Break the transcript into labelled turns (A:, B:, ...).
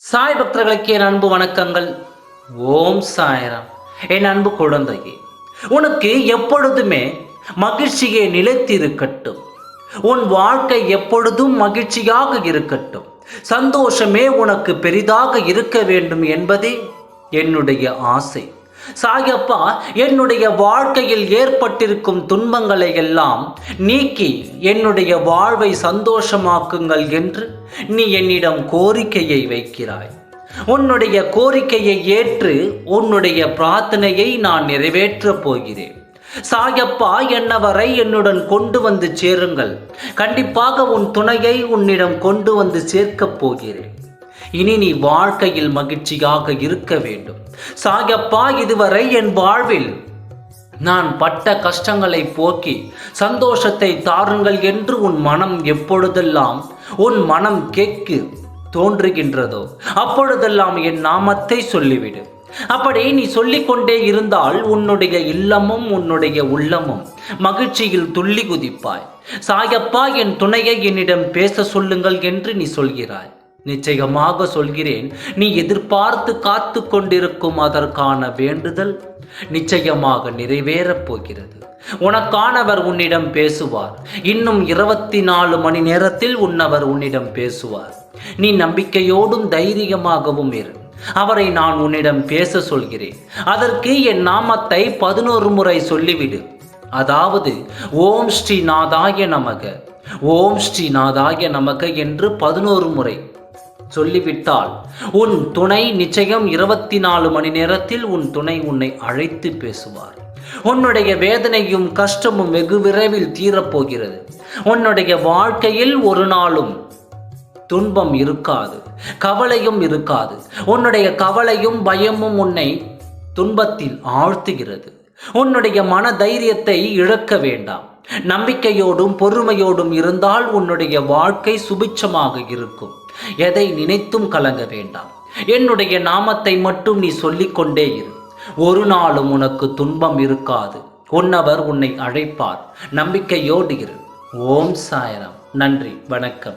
A: சாய் பக்தர்களுக்கு என் அன்பு வணக்கங்கள். ஓம் சாய்ராம். என் அன்பு குழந்தையே, உனக்கு எப்பொழுதுமே மகிழ்ச்சியை நிலைத்திருக்கட்டும். உன் வாழ்க்கை எப்பொழுதும் மகிழ்ச்சியாக இருக்கட்டும். சந்தோஷமே உனக்கு பெரிதாக இருக்க வேண்டும் என்பதே என்னுடைய ஆசை. சாயப்பா என்னுடைய வாழ்க்கையில் ஏற்பட்டிருக்கும் துன்பங்களை எல்லாம் நீக்கி என்னுடைய வாழ்வை சந்தோஷமாக்குங்கள் என்று நீ என்னிடம் கோரிக்கையை வைக்கிறாய். உன்னுடைய கோரிக்கையை ஏற்று உன்னுடைய பிரார்த்தனையை நான் நிறைவேற்றப் போகிறேன். சாயப்பா என்னவரை என்னுடன் கொண்டு வந்து சேருங்கள். கண்டிப்பாக உன் துணையை உன்னிடம் கொண்டு வந்து சேர்க்கப் போகிறேன். இனி நீ வாழ்க்கையில் மகிழ்ச்சியாக இருக்க வேண்டும். சாயப்பா இதுவரை என் வாழ்வில் நான் பட்ட கஷ்டங்களை போக்கி சந்தோஷத்தை தாருங்கள் என்று உன் மனம் எப்பொழுதெல்லாம் உன் மனம் கேட்க தோன்றுகின்றதோ அப்பொழுதெல்லாம் என் நாமத்தை சொல்லிவிடு. அப்படி நீ சொல்லிக்கொண்டே இருந்தால் உன்னுடைய இல்லமும் உன்னுடைய உள்ளமும் மகிழ்ச்சியில் துள்ளி குதிப்பாய். சாயப்பா என் துணையை என்னிடம் பேச சொல்லுங்கள் என்று நீ சொல்கிறாய். நிச்சயமாக சொல்கிறேன், நீ எதிர்பார்த்து காத்து கொண்டிருக்கும் அதற்கான வேண்டுதல் நிச்சயமாக நிறைவேறப் போகிறது. உனக்கானவர் உன்னிடம் பேசுவார். இன்னும் 24 மணி நேரத்தில் உன்னிடம் பேசுவார். நீ நம்பிக்கையோடும் தைரியமாகவும் இரு. அவரை நான் உன்னிடம் பேச சொல்கிறேன். அதற்கு என் நாமத்தை 11 முறை சொல்லிவிடு. அதாவது ஓம் ஸ்ரீ நாதாய நமக, ஓம் ஸ்ரீ நாதாய நமக என்று 11 முறை சொல்லிவிட்டால் உன் துணை நிச்சயம் 24 மணி நேரத்தில் உன் துணை உன்னை அழைத்து பேசுவார். உன்னுடைய வேதனையும் கஷ்டமும் வெகு விரைவில் தீரப்போகிறது. உன்னுடைய வாழ்க்கையில் ஒரு நாளும் துன்பம் இருக்காது, கவலையும் இருக்காது. உன்னுடைய கவலையும் பயமும் உன்னை துன்பத்தில் ஆழ்த்துகிறது. உன்னுடைய மன தைரியத்தை இழக்க வேண்டாம். நம்பிக்கையோடும் பொறுமையோடும் இருந்தால் உன்னுடைய வாழ்க்கை சுபிட்சமாக இருக்கும். எதை நினைத்தும் கலங்க வேண்டாம். என்னுடைய நாமத்தை மட்டும் நீ சொல்லிக்கொண்டே இரு. ஒரு நாளும் உனக்கு துன்பம் இருக்காது. உன்னவர் உன்னை அழைப்பார். நம்பிக்கையோடு இரு. ஓம் சாய்ராம். நன்றி, வணக்கம்.